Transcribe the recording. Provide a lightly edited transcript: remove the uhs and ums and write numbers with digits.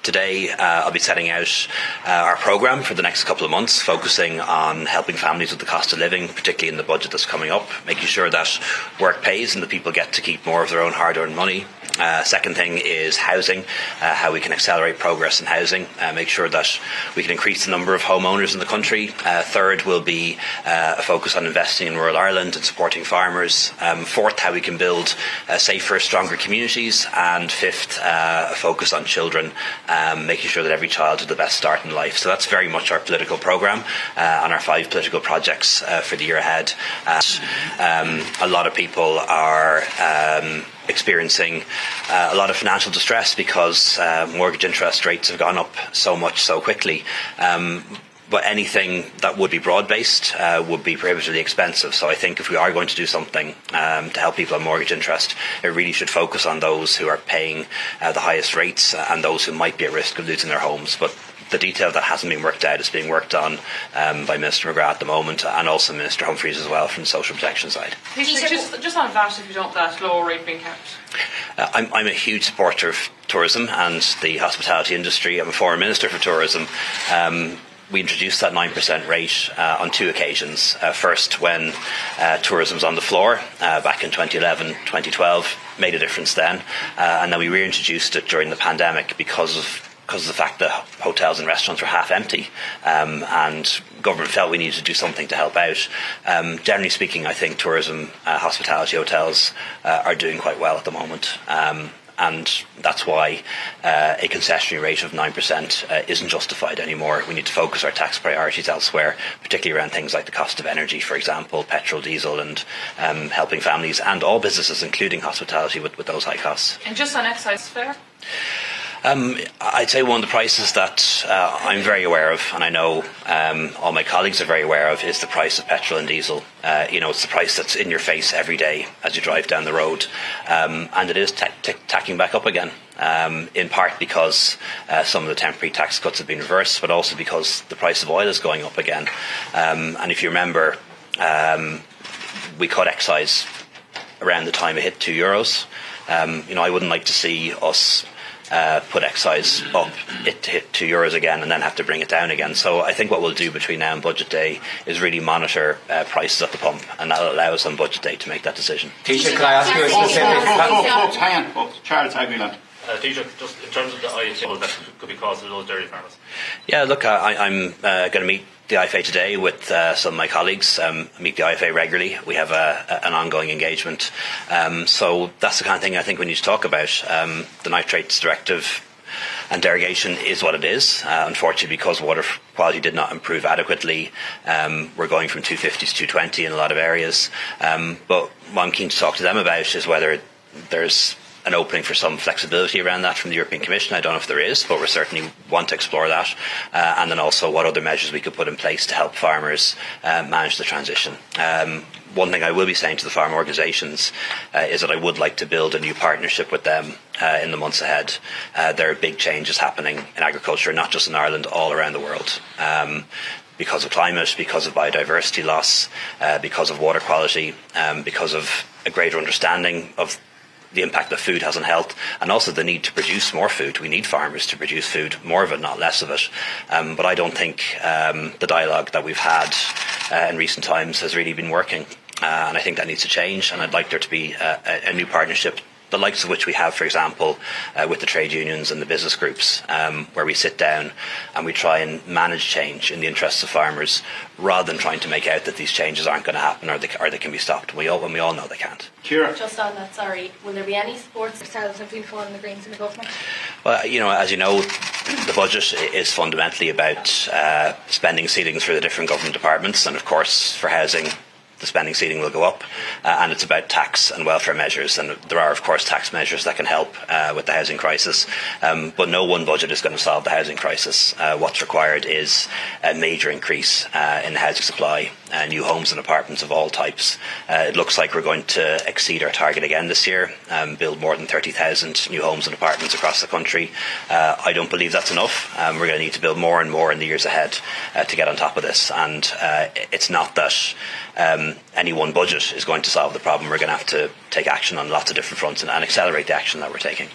Today, I'll be setting out our programme for the next couple of months, focusing on helping families with the cost of living, particularly in the budget that's coming up, making sure that work pays and that people get to keep more of their own hard-earned money. Second thing is housing, how we can accelerate progress in housing, make sure that we can increase the number of homeowners in the country. Third will be a focus on investing in rural Ireland and supporting farmers. Fourth, how we can build safer, stronger communities. And fifth, a focus on children, making sure that every child has the best start in life. So that's very much our political programme and our 5 political projects for the year ahead. A lot of people are experiencing a lot of financial distress because mortgage interest rates have gone up so much so quickly. But anything that would be broad-based would be prohibitively expensive. So I think if we are going to do something to help people on mortgage interest, it really should focus on those who are paying the highest rates and those who might be at risk of losing their homes. But the detail of that hasn't been worked out. It's being worked on by Minister McGrath at the moment, and also Minister Humphreys as well from the social protection side. Just on that, if you don't, that lower rate being kept. I'm a huge supporter of tourism and the hospitality industry. I'm a former Minister for Tourism. We introduced that 9% rate on 2 occasions. First, when tourism was on the floor back in 2011, 2012, made a difference then. And then we reintroduced it during the pandemic because of the fact that hotels and restaurants were half empty, and government felt we needed to do something to help out. Generally speaking, I think tourism, hospitality, hotels are doing quite well at the moment. And that's why a concessionary rate of 9% isn't justified anymore. We need to focus our tax priorities elsewhere, particularly around things like the cost of energy, for example, petrol, diesel, and helping families and all businesses, including hospitality, with those high costs. And just on excise fare? I'd say one of the prices that I'm very aware of, and I know all my colleagues are very aware of, is the price of petrol and diesel. It's the price that's in your face every day as you drive down the road, and it is tacking back up again, in part because some of the temporary tax cuts have been reversed, but also because the price of oil is going up again. And if you remember, we cut excise around the time it hit €2. I wouldn't like to see us put excise up, it hit €2 again, and then have to bring it down again. So I think what we'll do between now and budget day is really monitor prices at the pump, and that'll allow us on budget day to make that decision. Taoiseach, can I ask you a specific... Hang on, Charles Aguilar. Taoiseach, just in terms of the IFA that could be caused to those dairy farmers. Yeah, look, I'm going to meet the IFA today with some of my colleagues. I meet the IFA regularly. We have an ongoing engagement. So that's the kind of thing I think we need to talk about. The Nitrates Directive and derogation is what it is. Unfortunately, because water quality did not improve adequately, we're going from 250 to 220 in a lot of areas. But what I'm keen to talk to them about is whether there's an opening for some flexibility around that from the European Commission. I don't know if there is, but we certainly want to explore that. And then also what other measures we could put in place to help farmers manage the transition. One thing I will be saying to the farm organisations is that I would like to build a new partnership with them in the months ahead. There are big changes happening in agriculture, not just in Ireland, all around the world. Because of climate, because of biodiversity loss, because of water quality, because of a greater understanding of the impact that food has on health, and also the need to produce more food. We need farmers to produce food, more of it, not less of it. But I don't think the dialogue that we've had in recent times has really been working. And I think that needs to change, and I'd like there to be a new partnership, the likes of which we have, for example, with the trade unions and the business groups, where we sit down and we try and manage change in the interests of farmers, rather than trying to make out that these changes aren't going to happen or they can be stopped when we all know they can't. Ciara. Just on that, sorry, will there be any supports themselves if we fall in the Greens in the government? Well, as you know, the budget is fundamentally about spending ceilings for the different government departments, and of course for housing the spending ceiling will go up, and it's about tax and welfare measures, and there are of course tax measures that can help with the housing crisis, but no one budget is going to solve the housing crisis. What's required is a major increase in the housing supply, new homes and apartments of all types. It looks like we're going to exceed our target again this year, build more than 30,000 new homes and apartments across the country. I don't believe that's enough. We're going to need to build more and more in the years ahead to get on top of this, and it's not that any one budget is going to solve the problem. We're going to have to take action on lots of different fronts and accelerate the action that we're taking.